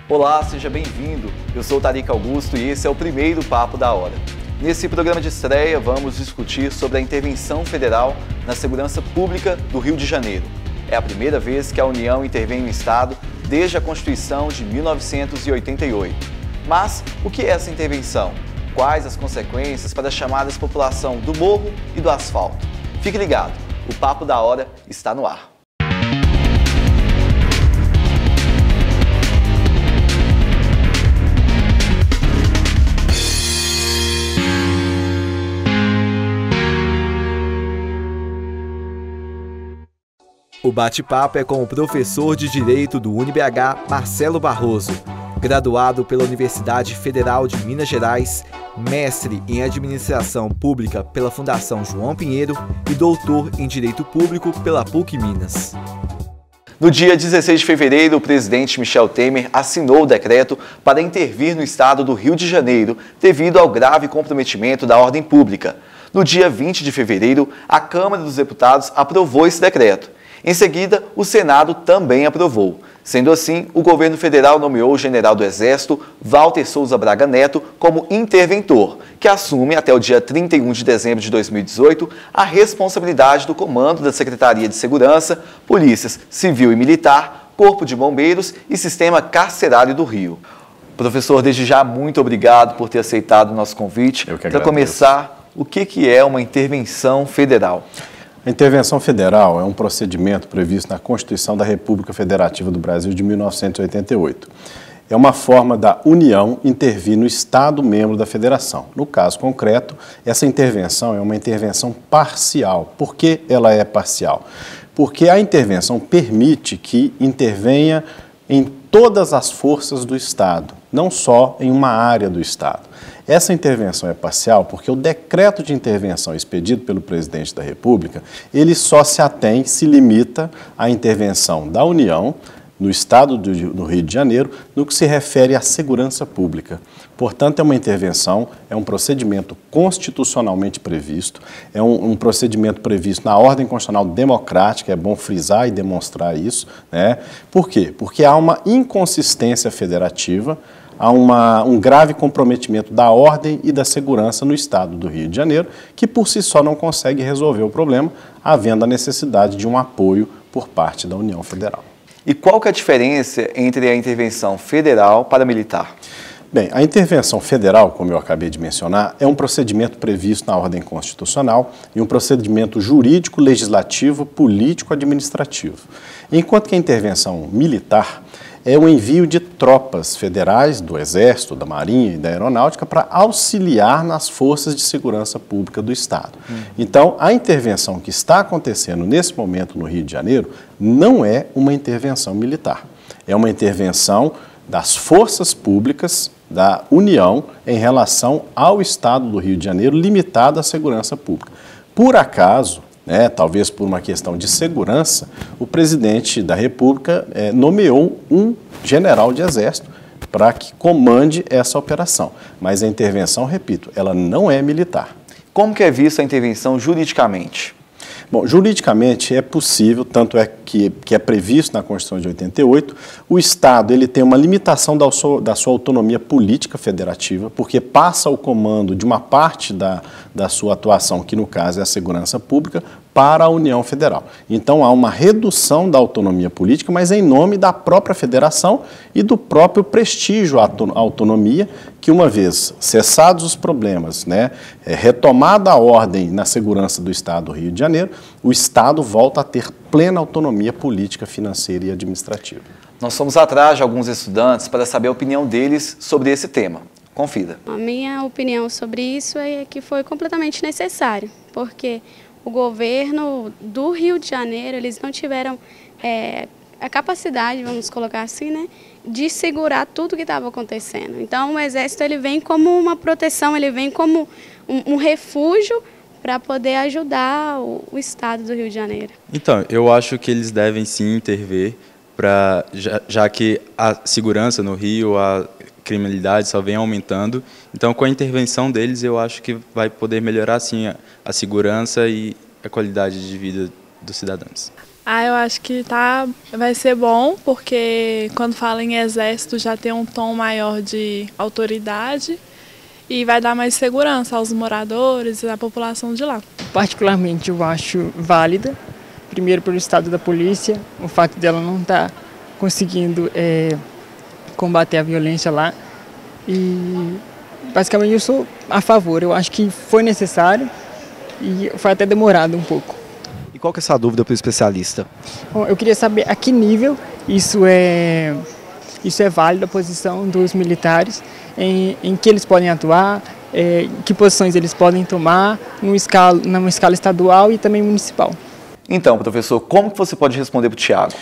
Olá, seja bem-vindo. Eu sou o Tariq Augusto e esse é o primeiro Papo da Hora. Nesse programa de estreia, vamos discutir sobre a intervenção federal na segurança pública do Rio de Janeiro. É a primeira vez que a União intervém no Estado desde a Constituição de 1988. Mas o que é essa intervenção? Quais as consequências para as chamadas população do morro e do asfalto? Fique ligado, o Papo da Hora está no ar. O bate-papo é com o professor de Direito do UniBH, Marcelo Barroso, graduado pela Universidade Federal de Minas Gerais, mestre em Administração Pública pela Fundação João Pinheiro e doutor em Direito Público pela PUC Minas. No dia 16 de fevereiro, o presidente Michel Temer assinou o decreto para intervir no estado do Rio de Janeiro devido ao grave comprometimento da ordem pública. No dia 20 de fevereiro, a Câmara dos Deputados aprovou esse decreto. Em seguida, o Senado também aprovou. Sendo assim, o governo federal nomeou o general do Exército, Walter Souza Braga Neto, como interventor, que assume até o dia 31 de dezembro de 2018 a responsabilidade do comando da Secretaria de Segurança, Polícias Civil e Militar, Corpo de Bombeiros e Sistema Carcerário do Rio. Professor, desde já, muito obrigado por ter aceitado o nosso convite. Para começar, o que é uma intervenção federal? A intervenção federal é um procedimento previsto na Constituição da República Federativa do Brasil de 1988. É uma forma da União intervir no Estado membro da Federação. No caso concreto, essa intervenção é uma intervenção parcial. Por que ela é parcial? Porque a intervenção permite que intervenha em todas as forças do Estado, não só em uma área do Estado. Essa intervenção é parcial porque o decreto de intervenção expedido pelo presidente da República, ele só se limita à intervenção da União no estado do Rio de Janeiro no que se refere à segurança pública. Portanto, é uma intervenção, é um procedimento constitucionalmente previsto, é um procedimento previsto na ordem constitucional democrática, é bom frisar e demonstrar isso, né? Por quê? Porque há uma inconsistência federativa, há um grave comprometimento da ordem e da segurança no estado do Rio de Janeiro, que por si só não consegue resolver o problema, havendo a necessidade de um apoio por parte da União Federal. E qual que é a diferença entre a intervenção federal para militar? Bem, a intervenção federal, como eu acabei de mencionar, é um procedimento previsto na ordem constitucional e um procedimento jurídico, legislativo, político, administrativo. Enquanto que a intervenção militar é o envio de tropas federais, do Exército, da Marinha e da Aeronáutica para auxiliar nas forças de segurança pública do Estado. Então, a intervenção que está acontecendo nesse momento no Rio de Janeiro não é uma intervenção militar. É uma intervenção das forças públicas da União em relação ao Estado do Rio de Janeiro, limitada à segurança pública. Por acaso, talvez por uma questão de segurança, o presidente da República nomeou um general de exército para que comande essa operação. Mas a intervenção, repito, ela não é militar. Como que é vista a intervenção juridicamente? Bom, juridicamente é possível, tanto é que é previsto na Constituição de 88, o Estado ele tem uma limitação da sua autonomia política federativa, porque passa o comando de uma parte da sua atuação, que no caso é a segurança pública, para a União Federal. Então há uma redução da autonomia política, mas em nome da própria federação e do próprio prestígio à autonomia, que uma vez cessados os problemas, retomada a ordem na segurança do Estado do Rio de Janeiro, o Estado volta a ter plena autonomia política, financeira e administrativa. Nós fomos atrás de alguns estudantes para saber a opinião deles sobre esse tema. Confira. A minha opinião sobre isso é que foi completamente necessário, porque o governo do Rio de Janeiro, eles não tiveram a capacidade, vamos colocar assim, de segurar tudo que estava acontecendo. Então, o Exército ele vem como uma proteção, ele vem como um refúgio para poder ajudar o Estado do Rio de Janeiro. Então, eu acho que eles devem sim intervir, já que a segurança no Rio, a criminalidade só vem aumentando. Então, com a intervenção deles, eu acho que vai poder melhorar sim a segurança e a qualidade de vida dos cidadãos. Eu acho que vai ser bom, porque quando fala em exército já tem um tom maior de autoridade e vai dar mais segurança aos moradores e à população de lá. Particularmente eu acho válida, primeiro pelo estado da polícia, o fato dela não estar conseguindo combater a violência lá. E basicamente eu sou a favor, eu acho que foi necessário e foi até demorado um pouco. E qual que é a sua dúvida para o especialista? Bom, eu queria saber a que nível isso é válido, a posição dos militares, em que eles podem atuar, que posições eles podem tomar numa escala estadual e também municipal. Então, professor, como que você pode responder para o Thiago?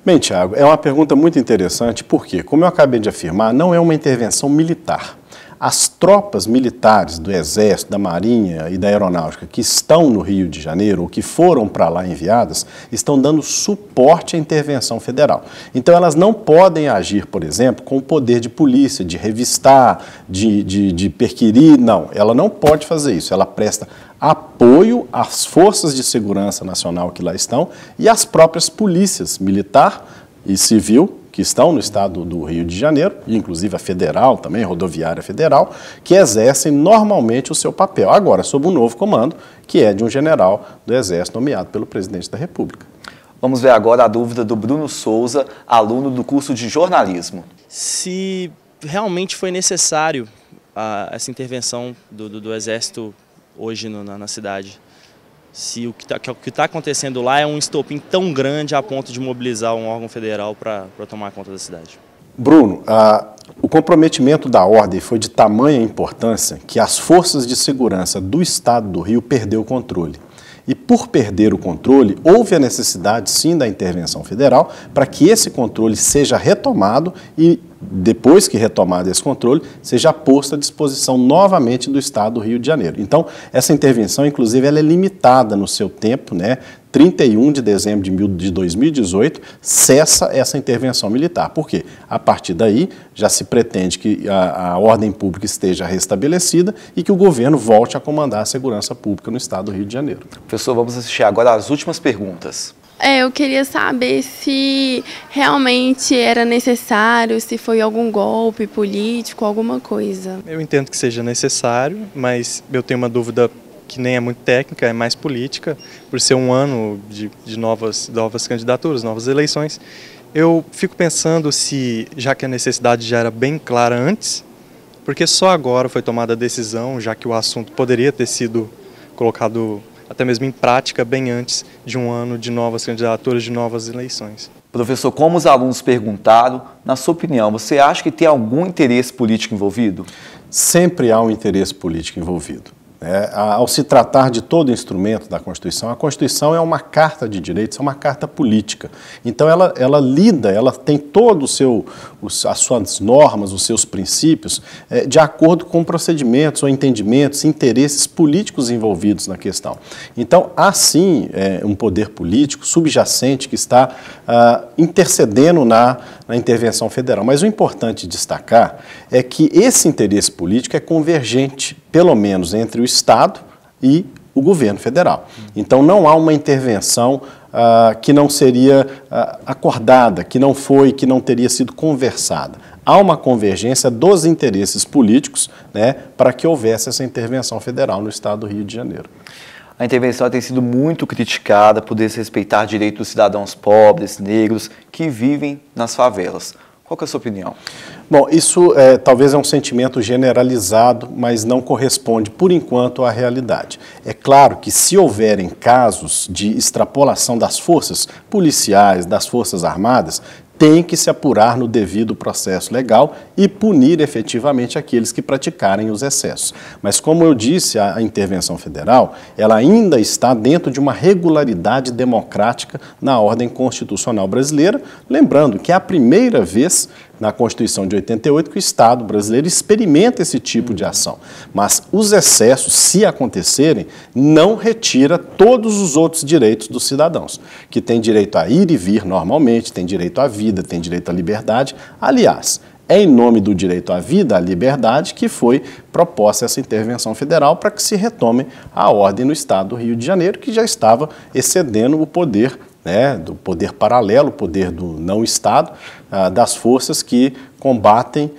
Bem, Thiago, é uma pergunta muito interessante porque, como eu acabei de afirmar, não é uma intervenção militar. As tropas militares do Exército, da Marinha e da Aeronáutica que estão no Rio de Janeiro, ou que foram para lá enviadas, estão dando suporte à intervenção federal. Então elas não podem agir, por exemplo, com o poder de polícia, de revistar, de perquirir, não. Ela não pode fazer isso, ela presta apoio às forças de segurança nacional que lá estão e às próprias polícias militar e civil que estão no estado do Rio de Janeiro, inclusive a federal também, a rodoviária federal, que exercem normalmente o seu papel, agora sob um novo comando, que é de um general do Exército nomeado pelo presidente da República. Vamos ver agora a dúvida do Bruno Souza, aluno do curso de jornalismo. Se realmente foi necessário essa intervenção do Exército hoje na cidade, se o que está acontecendo lá é um estopim tão grande a ponto de mobilizar um órgão federal para tomar conta da cidade. Bruno, o comprometimento da ordem foi de tamanha importância que as forças de segurança do estado do Rio perdeu o controle. E por perder o controle, houve a necessidade sim da intervenção federal para que esse controle seja retomado e depois que retomado esse controle, seja posto à disposição novamente do Estado do Rio de Janeiro. Então, essa intervenção, inclusive, ela é limitada no seu tempo, né? 31 de dezembro de 2018, cessa essa intervenção militar. Por quê? A partir daí, já se pretende que a ordem pública esteja restabelecida e que o governo volte a comandar a segurança pública no Estado do Rio de Janeiro. Professor, vamos assistir agora às últimas perguntas. Eu queria saber se realmente era necessário, se foi algum golpe político, alguma coisa. Eu entendo que seja necessário, mas eu tenho uma dúvida que nem é muito técnica, é mais política, por ser um ano de novas candidaturas, novas eleições. Eu fico pensando se, já que a necessidade já era bem clara antes, porque só agora foi tomada a decisão, já que o assunto poderia ter sido colocado até mesmo em prática bem antes de um ano de novas candidaturas, de novas eleições. Professor, como os alunos perguntaram, na sua opinião, você acha que tem algum interesse político envolvido? Sempre há um interesse político envolvido. Ao se tratar de todo instrumento da Constituição, a Constituição é uma carta de direitos, é uma carta política. Então ela tem todas as suas normas, os seus princípios, de acordo com procedimentos ou entendimentos, interesses políticos envolvidos na questão. Então, há sim um poder político subjacente que está intercedendo na intervenção federal. Mas o importante destacar é que esse interesse político é convergente, pelo menos entre o Estado e o governo federal. Então não há uma intervenção que não seria acordada, que não teria sido conversada. Há uma convergência dos interesses políticos, né, para que houvesse essa intervenção federal no Estado do Rio de Janeiro. A intervenção tem sido muito criticada por desrespeitar direitos dos cidadãos pobres, negros, que vivem nas favelas. Qual que é a sua opinião? Bom, isso talvez é um sentimento generalizado, mas não corresponde, por enquanto, à realidade. É claro que se houverem casos de extrapolação das forças policiais, das forças armadas, tem que se apurar no devido processo legal e punir efetivamente aqueles que praticarem os excessos. Mas, como eu disse, a intervenção federal, ela ainda está dentro de uma regularidade democrática na ordem constitucional brasileira, lembrando que é a primeira vez na Constituição de 88 que o Estado brasileiro experimenta esse tipo de ação. Mas os excessos, se acontecerem, não retira todos os outros direitos dos cidadãos, que têm direito a ir e vir normalmente, têm direito à vida, têm direito à liberdade. Aliás, é em nome do direito à vida, à liberdade, que foi proposta essa intervenção federal para que se retome a ordem no Estado do Rio de Janeiro, que já estava excedendo o poder né, do poder paralelo, o poder do não-Estado, das forças que combatem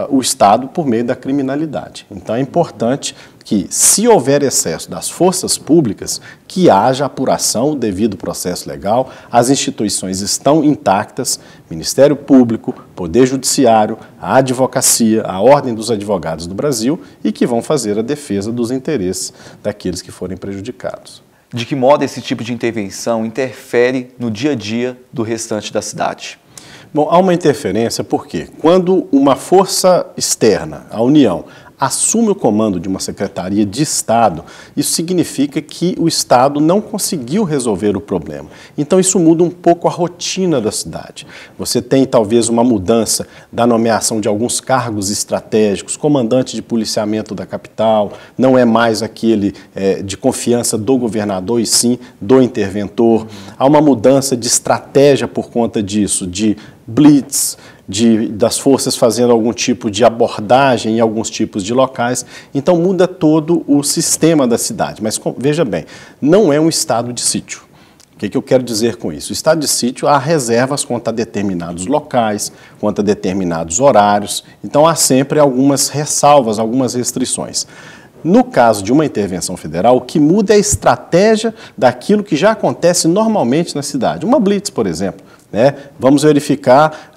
o Estado por meio da criminalidade. Então é importante que, se houver excesso das forças públicas, que haja apuração, o devido processo legal, as instituições estão intactas, Ministério Público, Poder Judiciário, a Advocacia, a Ordem dos Advogados do Brasil, e que vão fazer a defesa dos interesses daqueles que forem prejudicados. De que modo esse tipo de intervenção interfere no dia a dia do restante da cidade? Bom, há uma interferência porque quando uma força externa, a União, assume o comando de uma Secretaria de Estado, isso significa que o Estado não conseguiu resolver o problema. Então isso muda um pouco a rotina da cidade. Você tem talvez uma mudança da nomeação de alguns cargos estratégicos, comandante de policiamento da capital, não é mais aquele de confiança do governador e sim do interventor. Há uma mudança de estratégia por conta disso, de blitz, das forças fazendo algum tipo de abordagem em alguns tipos de locais. Então muda todo o sistema da cidade. Mas veja bem, não é um estado de sítio. O que eu quero dizer com isso? O estado de sítio há reservas quanto a determinados locais, quanto a determinados horários. Então há sempre algumas ressalvas, algumas restrições. No caso de uma intervenção federal, o que muda é a estratégia daquilo que já acontece normalmente na cidade. Uma blitz, por exemplo. Vamos verificar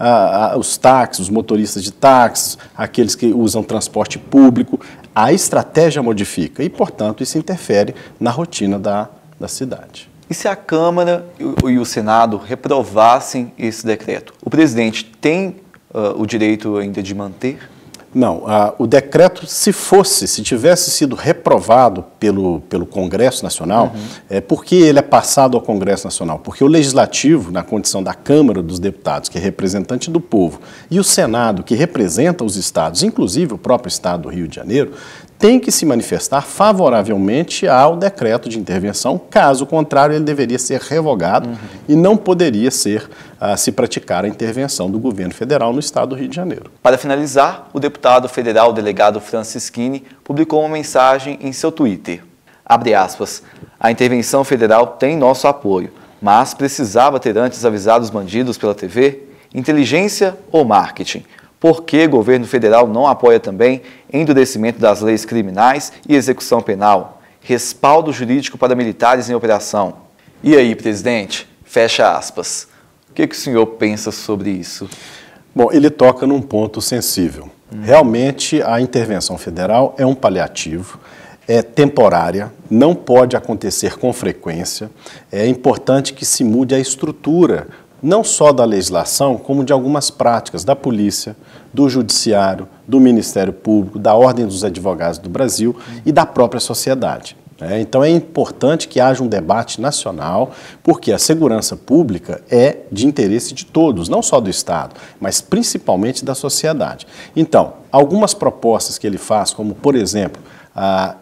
os táxis, os motoristas de táxis, aqueles que usam transporte público. A estratégia modifica e, portanto, isso interfere na rotina da cidade. E se a Câmara e o Senado reprovassem esse decreto? O presidente tem o direito ainda de manter? Não, o decreto, se tivesse sido reprovado pelo Congresso Nacional, por que ele é passado ao Congresso Nacional? Porque o Legislativo, na condição da Câmara dos Deputados, que é representante do povo, e o Senado, que representa os estados, inclusive o próprio estado do Rio de Janeiro, tem que se manifestar favoravelmente ao decreto de intervenção, caso contrário ele deveria ser revogado e não poderia se praticar a intervenção do governo federal no estado do Rio de Janeiro. Para finalizar, o deputado federal delegado Francisquini publicou uma mensagem em seu Twitter. Abre aspas, a intervenção federal tem nosso apoio, mas precisava ter antes avisado os bandidos pela TV? Inteligência ou marketing? Por que o governo federal não apoia também endurecimento das leis criminais e execução penal? Respaldo jurídico para militares em operação? E aí, presidente? Fecha aspas. O que o senhor pensa sobre isso? Bom, ele toca num ponto sensível. Realmente, a intervenção federal é um paliativo, é temporária, não pode acontecer com frequência. É importante que se mude a estrutura não só da legislação, como de algumas práticas da polícia, do judiciário, do Ministério Público, da Ordem dos Advogados do Brasil e da própria sociedade. Então é importante que haja um debate nacional, porque a segurança pública é de interesse de todos, não só do Estado, mas principalmente da sociedade. Então, algumas propostas que ele faz, como por exemplo,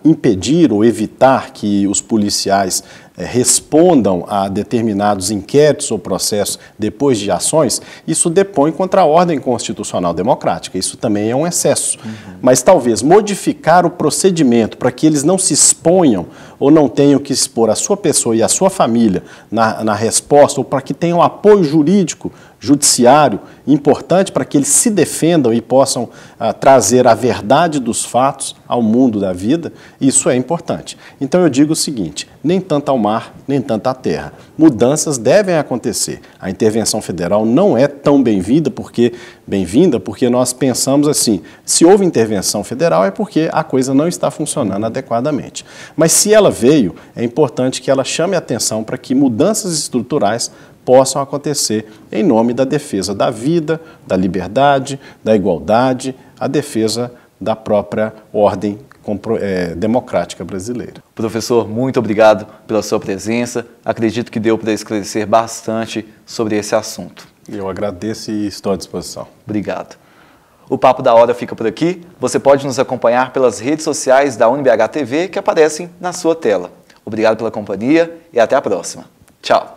impedir ou evitar que os policiais respondam a determinados inquéritos ou processos depois de ações, isso depõe contra a ordem constitucional democrática. Isso também é um excesso. Mas talvez modificar o procedimento para que eles não se exponham ou não tenham que expor a sua pessoa e a sua família na resposta, ou para que tenham apoio jurídico, judiciário, importante para que eles se defendam e possam trazer a verdade dos fatos ao mundo da vida, isso é importante. Então eu digo o seguinte, nem tanto ao mar, nem tanto à terra. Mudanças devem acontecer. A intervenção federal não é tão bem-vinda porque nós pensamos assim, se houve intervenção federal é porque a coisa não está funcionando adequadamente. Mas se ela veio, é importante que ela chame a atenção para que mudanças estruturais possam acontecer em nome da defesa da vida, da liberdade, da igualdade, a defesa da própria ordem democrática brasileira. Professor, muito obrigado pela sua presença. Acredito que deu para esclarecer bastante sobre esse assunto. Eu agradeço e estou à disposição. Obrigado. O Papo da Hora fica por aqui. Você pode nos acompanhar pelas redes sociais da UniBH TV que aparecem na sua tela. Obrigado pela companhia e até a próxima. Tchau.